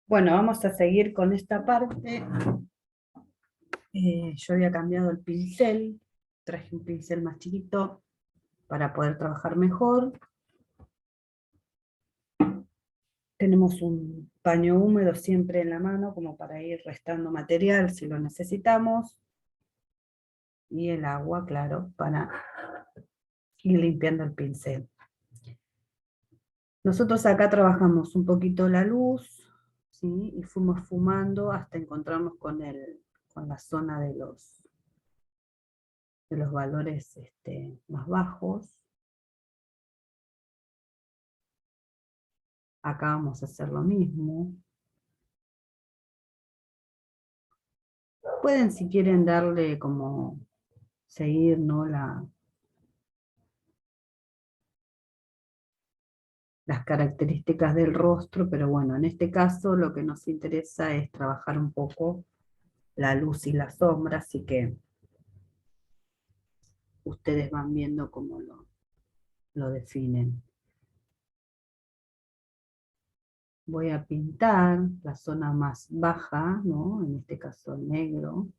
Bueno, vamos a seguir con esta parte. Yo había cambiado el pincel, traje un pincel más chiquito para poder trabajar mejor. Tenemos un paño húmedo siempre en la mano como para ir restando material si lo necesitamos. Y el agua, claro, para ir limpiando el pincel. Nosotros acá trabajamos un poquito la luz, ¿sí? Y fuimos fumando hasta encontrarnos con la zona de los valores más bajos. Acá vamos a hacer lo mismo. Pueden, si quieren, darle como seguir, ¿no? Las características del rostro, pero bueno, en este caso lo que nos interesa es trabajar un poco la luz y la sombra, así que ustedes van viendo cómo lo definen. Voy a pintar la zona más baja, ¿no? En este caso el negro,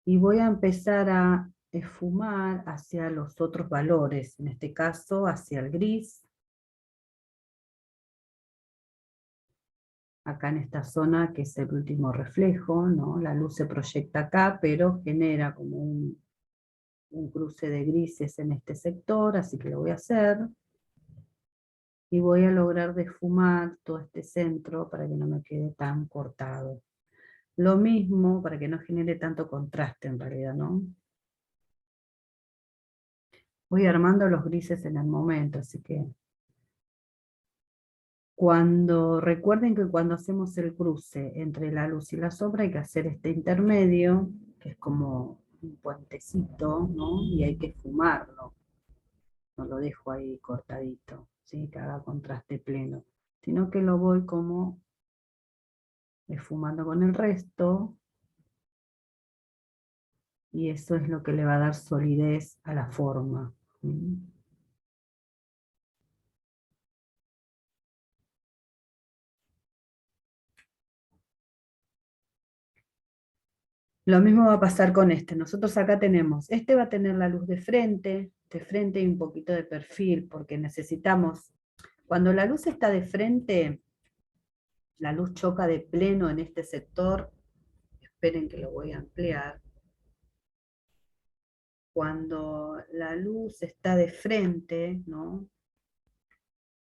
y voy a empezar a esfumar hacia los otros valores, en este caso hacia el gris, acá en esta zona que es el último reflejo, ¿no? La luz se proyecta acá, pero genera como un cruce de grises en este sector, así que lo voy a hacer. Y voy a lograr defumar todo este centro para que no me quede tan cortado. Lo mismo para que no genere tanto contraste en realidad, ¿no? Voy armando los grises en el momento, así que recuerden que cuando hacemos el cruce entre la luz y la sombra hay que hacer este intermedio, que es como un puentecito, ¿no? Y hay que fumarlo. No lo dejo ahí cortadito, ¿sí? Que haga contraste pleno. Sino que lo voy como esfumando con el resto, y eso es lo que le va a dar solidez a la forma. ¿Sí? Lo mismo va a pasar con este. Nosotros acá tenemos, este va a tener la luz de frente y un poquito de perfil, porque necesitamos, cuando la luz está de frente, la luz choca de pleno en este sector, esperen que lo voy a ampliar. Cuando la luz está de frente, ¿no?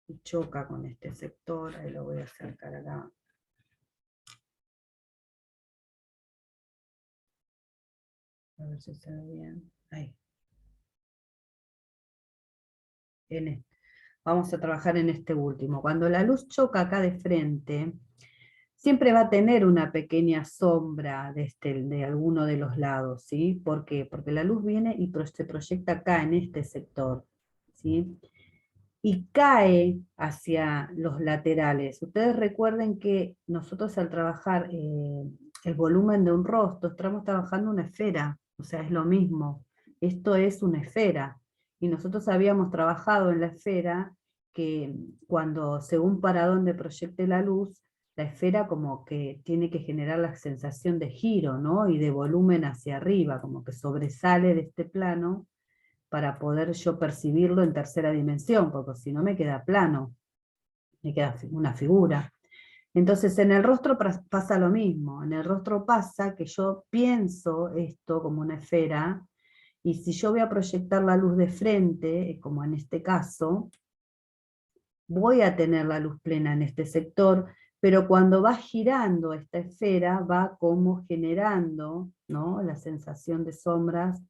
Y choca con este sector, ahí lo voy a acercar acá. A ver si se ve bien. Ahí. Vamos a trabajar en este último. Cuando la luz choca acá de frente, siempre va a tener una pequeña sombra de alguno de los lados, ¿sí? ¿Por qué? Porque la luz viene y se proyecta acá en este sector, ¿sí? Y cae hacia los laterales. Ustedes recuerden que nosotros al trabajar el volumen de un rostro, estamos trabajando una esfera, o sea, es lo mismo. Esto es una esfera. Y nosotros habíamos trabajado en la esfera que cuando, según para dónde proyecte la luz, la esfera como que tiene que generar la sensación de giro, ¿no? Y de volumen hacia arriba, como que sobresale de este plano para poder yo percibirlo en tercera dimensión, porque si no me queda plano, me queda una figura. Entonces en el rostro pasa lo mismo, en el rostro pasa que yo pienso esto como una esfera, y si yo voy a proyectar la luz de frente, como en este caso, voy a tener la luz plena en este sector, pero cuando va girando esta esfera, va como generando, ¿no? La sensación de sombras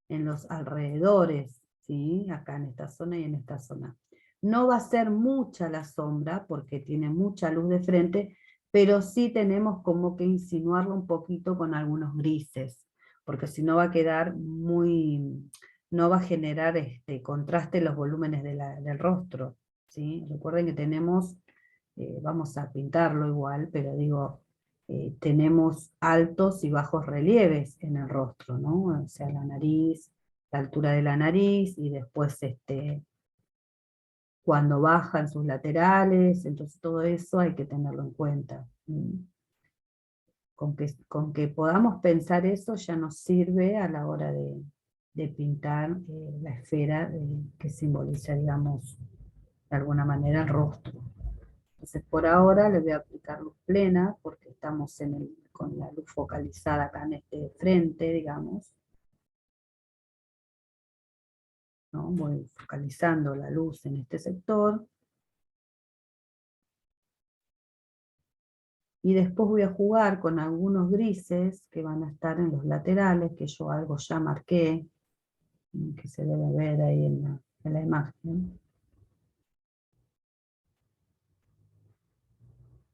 en los alrededores, ¿sí? Acá en esta zona y en esta zona. No va a ser mucha la sombra, porque tiene mucha luz de frente, pero sí tenemos como que insinuarlo un poquito con algunos grises, porque si no va a quedar no va a generar contraste en los volúmenes del rostro. ¿Sí? Recuerden que tenemos, vamos a pintarlo igual, pero digo, tenemos altos y bajos relieves en el rostro, ¿no? O sea, la nariz, la altura de la nariz, y después cuando bajan sus laterales, entonces todo eso hay que tenerlo en cuenta. Con que podamos pensar eso ya nos sirve a la hora de pintar la esfera que simboliza, digamos, de alguna manera el rostro. Entonces por ahora le voy a aplicar luz plena, porque estamos con la luz focalizada acá en este frente, digamos. ¿No? Voy focalizando la luz en este sector. Y después voy a jugar con algunos grises que van a estar en los laterales, que yo algo ya marqué, que se debe ver ahí en la imagen.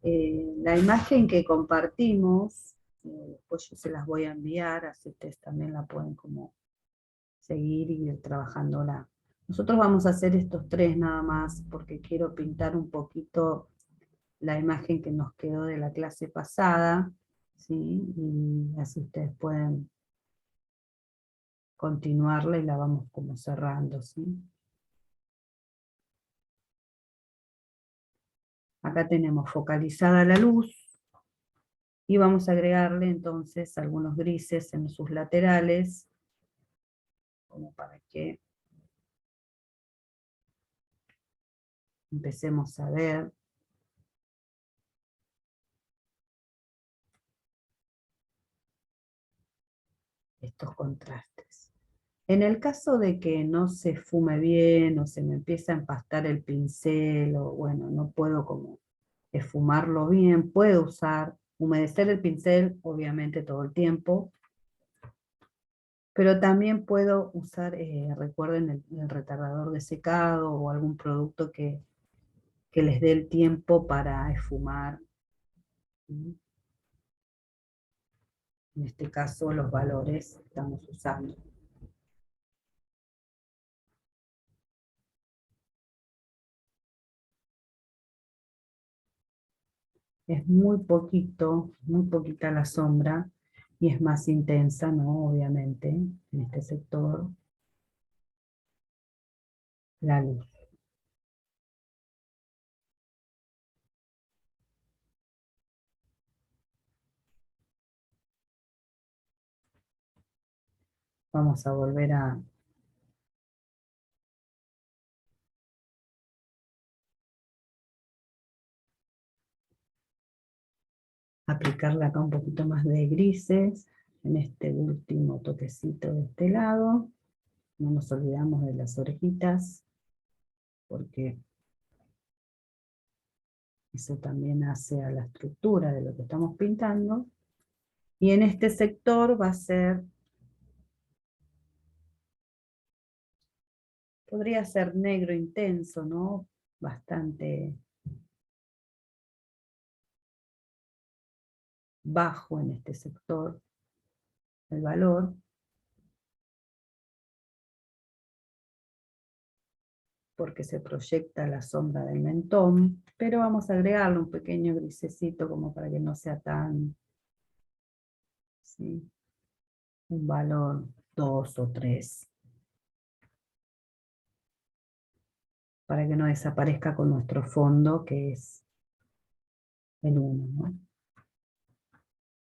La imagen que compartimos, después yo se las voy a enviar, así ustedes también la pueden como seguir y ir trabajándola. Nosotros vamos a hacer estos tres nada más, porque quiero pintar un poquito la imagen que nos quedó de la clase pasada, ¿sí? Y así ustedes pueden continuarla y la vamos como cerrando, ¿sí? Acá tenemos focalizada la luz, y vamos a agregarle entonces algunos grises en sus laterales, como para que empecemos a ver estos contrastes. En el caso de que no se fume bien, o se me empieza a empastar el pincel, o bueno, no puedo como esfumarlo bien, puedo humedecer el pincel, obviamente todo el tiempo, pero también puedo usar, recuerden, el retardador de secado, o algún producto que les dé el tiempo para esfumar. En este caso los valores que estamos usando. Es muy poquito, muy poquita la sombra, y es más intensa, ¿no? Obviamente, en este sector, la luz. Vamos a volver a aplicarle acá un poquito más de grises, en este último toquecito de este lado. No nos olvidamos de las orejitas, porque eso también hace a la estructura de lo que estamos pintando. Y en este sector va a ser, podría ser negro intenso, ¿no? Bastante bajo en este sector el valor, porque se proyecta la sombra del mentón, pero vamos a agregarle un pequeño grisecito como para que no sea tan, ¿sí? Un valor 2 o 3, para que no desaparezca con nuestro fondo, que es el 1, ¿no?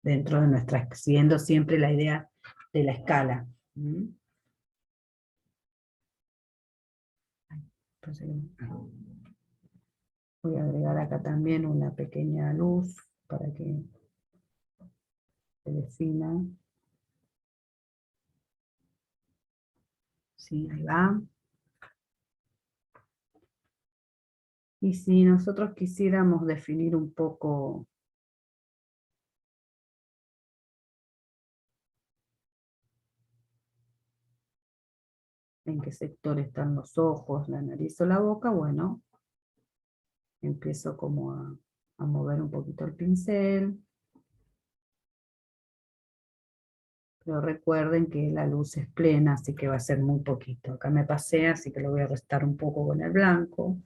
Dentro de nuestra, siguiendo siempre la idea de la escala. Entonces, voy a agregar acá también una pequeña luz para que se defina. Sí, ahí va. Y si nosotros quisiéramos definir un poco en qué sector están los ojos, la nariz o la boca, bueno, empiezo como a mover un poquito el pincel. Pero recuerden que la luz es plena, así que va a ser muy poquito. Acá me pasé, así que lo voy a restar un poco con el blanco.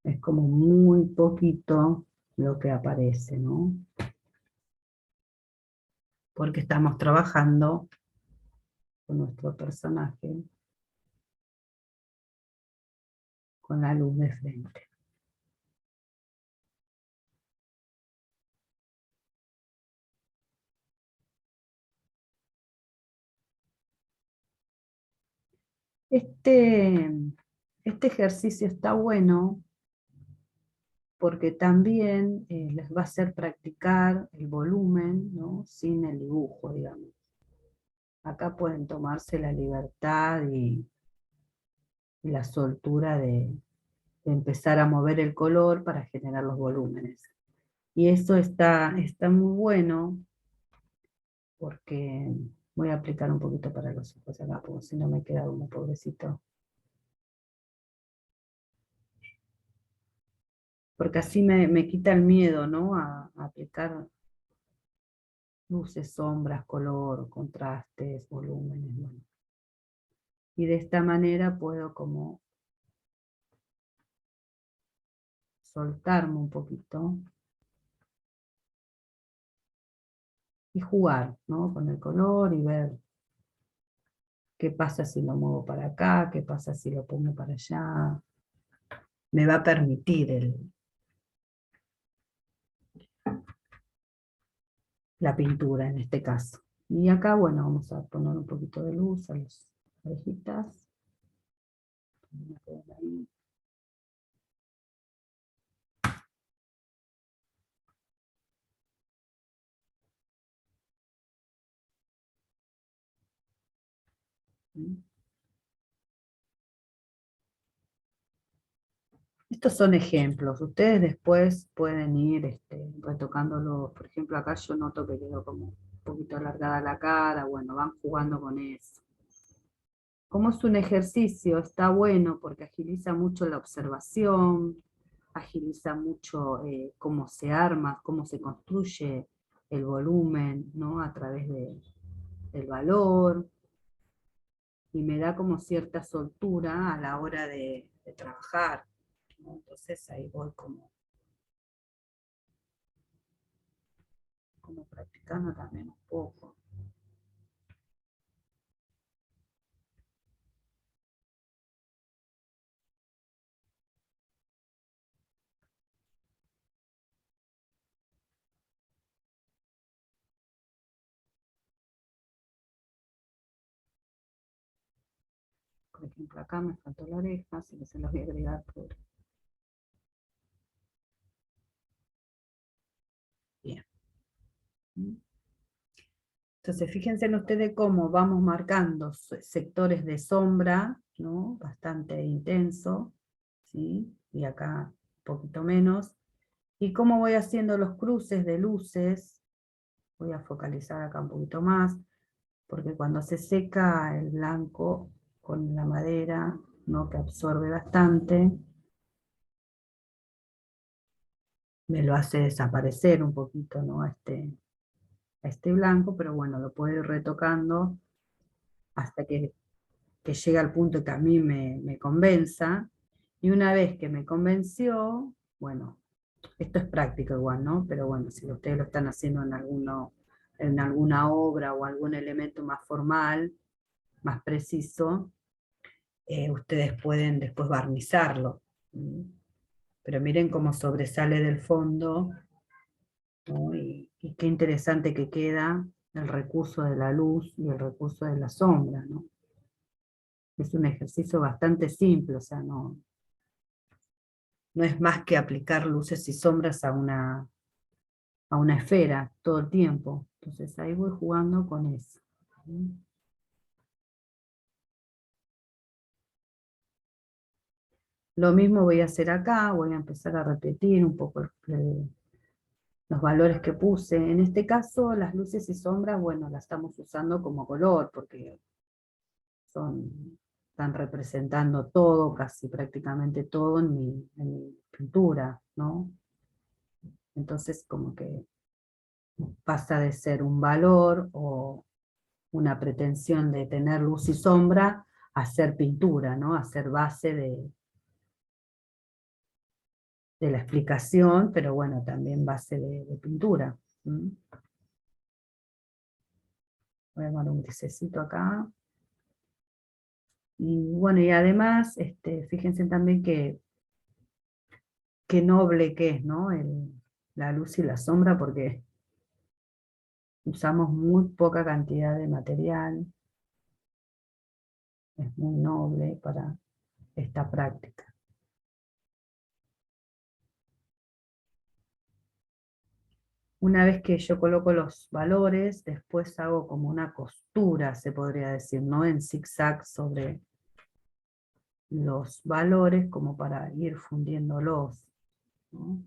Es como muy poquito lo que aparece, ¿no? Porque estamos trabajando con nuestro personaje, con la luz de frente. Este ejercicio está bueno porque también les va a hacer practicar el volumen, ¿no? Sin el dibujo, digamos. Acá pueden tomarse la libertad y la soltura de empezar a mover el color para generar los volúmenes. Y eso está muy bueno porque voy a aplicar un poquito para los ojos acá, porque si no me queda uno pobrecito. Porque así me quita el miedo, ¿no? A aplicar luces, sombras, color, contrastes, volúmenes, bueno. Y de esta manera puedo como soltarme un poquito y jugar, ¿no? Con el color y ver qué pasa si lo muevo para acá, qué pasa si lo pongo para allá. Me va a permitir la pintura en este caso. Y acá, bueno, vamos a poner un poquito de luz a las orejitas. Ahí. Estos son ejemplos. Ustedes después pueden ir retocándolo. Por ejemplo, acá yo noto que quedó como un poquito alargada la cara. Bueno, van jugando con eso. Como es un ejercicio, está bueno porque agiliza mucho la observación, agiliza mucho cómo se arma, cómo se construye el volumen, ¿no? A través del valor, y me da como cierta soltura a la hora de trabajar, ¿no? Entonces ahí voy como practicando también un poco. Por ejemplo, acá me faltó la oreja, así que se los voy a agregar por... Bien. Entonces, fíjense en ustedes cómo vamos marcando sectores de sombra, ¿no? Bastante intenso, ¿sí? Y acá un poquito menos. Y cómo voy haciendo los cruces de luces. Voy a focalizar acá un poquito más, porque cuando se seca el blanco con la madera, ¿no? Que absorbe bastante, me lo hace desaparecer un poquito, ¿no? A este blanco, pero bueno, lo puedo ir retocando hasta que llega al punto que a mí me convenza, y una vez que me convenció, bueno, esto es práctico igual, ¿no? Pero bueno, si ustedes lo están haciendo en alguna obra o algún elemento más formal, más preciso, ustedes pueden después barnizarlo. Pero miren cómo sobresale del fondo, ¿no? Y qué interesante que queda el recurso de la luz y el recurso de la sombra, ¿no? Es un ejercicio bastante simple, o sea, no es más que aplicar luces y sombras a una esfera todo el tiempo. Entonces ahí voy jugando con eso. Lo mismo voy a hacer acá, voy a empezar a repetir un poco los valores que puse. En este caso, las luces y sombras, bueno, las estamos usando como color, porque están representando todo, casi prácticamente todo en mi pintura, ¿no? Entonces, como que pasa de ser un valor o una pretensión de tener luz y sombra a ser pintura, ¿no? A ser base de la explicación, pero bueno, también base de pintura. ¿Mm? Voy a poner un grisecito acá. Y bueno, y además, fíjense también qué noble que es, ¿no? La luz y la sombra, porque usamos muy poca cantidad de material, es muy noble para esta práctica. Una vez que yo coloco los valores, después hago como una costura, se podría decir, ¿no? En zigzag sobre los valores, como para ir fundiéndolos, ¿no?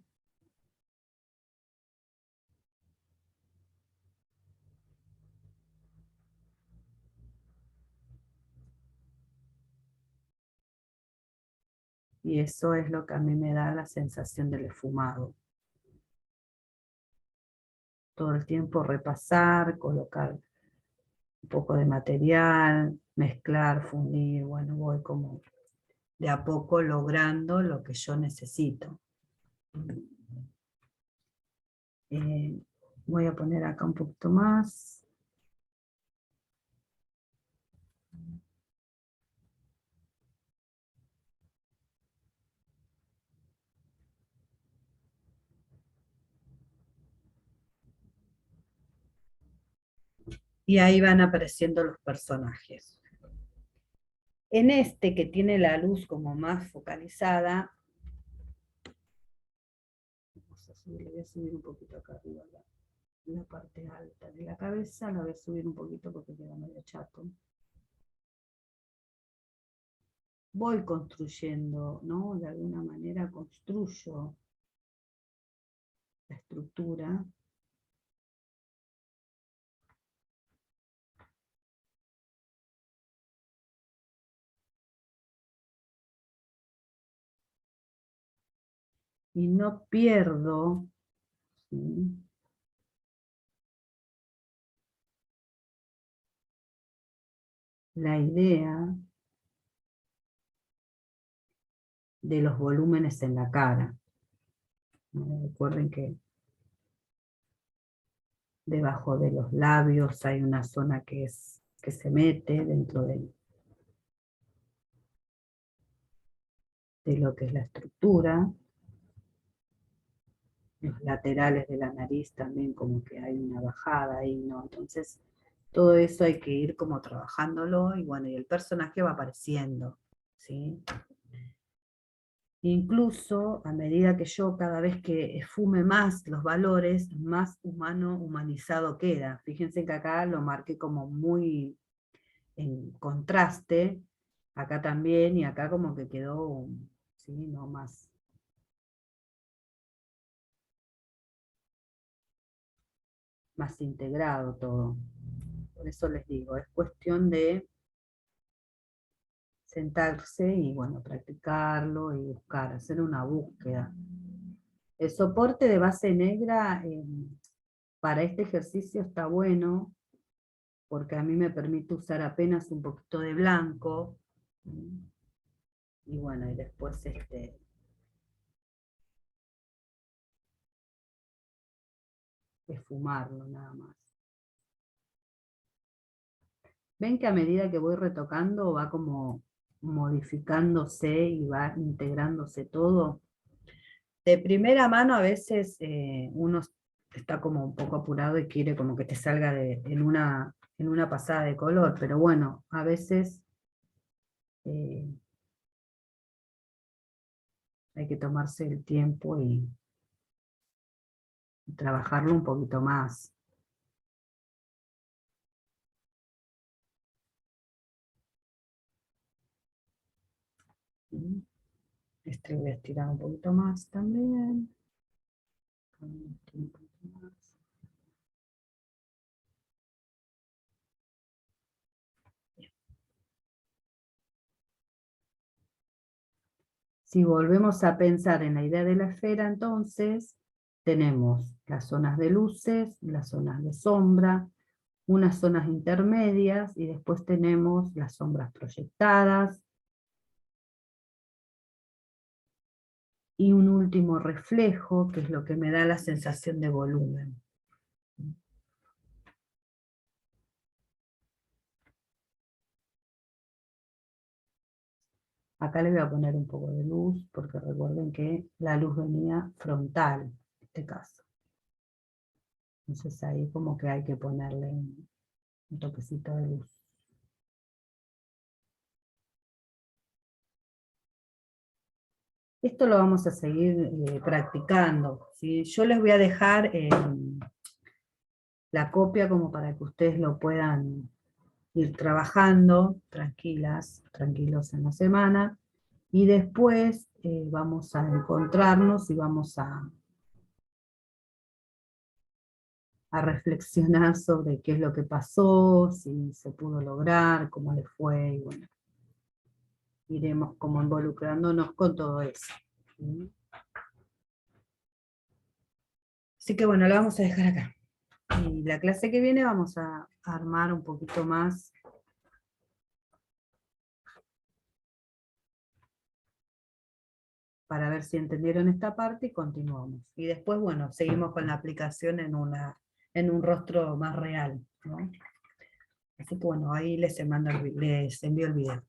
Y eso es lo que a mí me da la sensación del esfumado. Todo el tiempo repasar, colocar un poco de material, mezclar, fundir, bueno, voy como de a poco logrando lo que yo necesito. Voy a poner acá un poquito más. Y ahí van apareciendo los personajes. En este que tiene la luz como más focalizada, le voy a subir un poquito acá arriba la parte alta de la cabeza, la voy a subir un poquito porque queda medio chato. Voy construyendo, ¿no? De alguna manera construyo la estructura. Y no pierdo, ¿sí?, la idea de los volúmenes en la cara, ¿no? Recuerden que debajo de los labios hay una zona que se mete dentro de lo que es la estructura. Los laterales de la nariz también como que hay una bajada ahí, ¿no? Entonces, todo eso hay que ir como trabajándolo, y bueno, y el personaje va apareciendo, ¿sí? Incluso a medida que yo cada vez que esfume más los valores, más humano, humanizado queda. Fíjense que acá lo marqué como muy en contraste, acá también, y acá como que quedó, ¿sí?, no más integrado todo. Por eso les digo, es cuestión de sentarse y bueno, practicarlo y buscar, hacer una búsqueda. El soporte de base negra para este ejercicio está bueno, porque a mí me permite usar apenas un poquito de blanco, y bueno, y después esfumarlo nada más. Ven que a medida que voy retocando va como modificándose y va integrándose todo. De primera mano a veces uno está como un poco apurado y quiere como que te salga en una pasada de color, pero bueno, a veces eh, hay que tomarse el tiempo y trabajarlo un poquito más. ¿Sí? Este voy a estirar un poquito más también. Un poquito más. Si volvemos a pensar en la idea de la esfera, entonces tenemos las zonas de luces, las zonas de sombra, unas zonas intermedias, y después tenemos las sombras proyectadas, y un último reflejo, que es lo que me da la sensación de volumen. Acá le voy a poner un poco de luz, porque recuerden que la luz venía frontal, en este caso. Entonces ahí como que hay que ponerle un toquecito de luz. Esto lo vamos a seguir practicando, ¿sí? Yo les voy a dejar la copia como para que ustedes lo puedan ir trabajando tranquilas, tranquilos en la semana, y después vamos a encontrarnos y vamos a reflexionar sobre qué es lo que pasó, si se pudo lograr, cómo le fue, y bueno, iremos como involucrándonos con todo eso. ¿Sí? Así que bueno, lo vamos a dejar acá. Y la clase que viene vamos a armar un poquito más para ver si entendieron esta parte y continuamos. Y después, bueno, seguimos con la aplicación en un rostro más real, ¿no? Así que bueno, ahí les envío el video.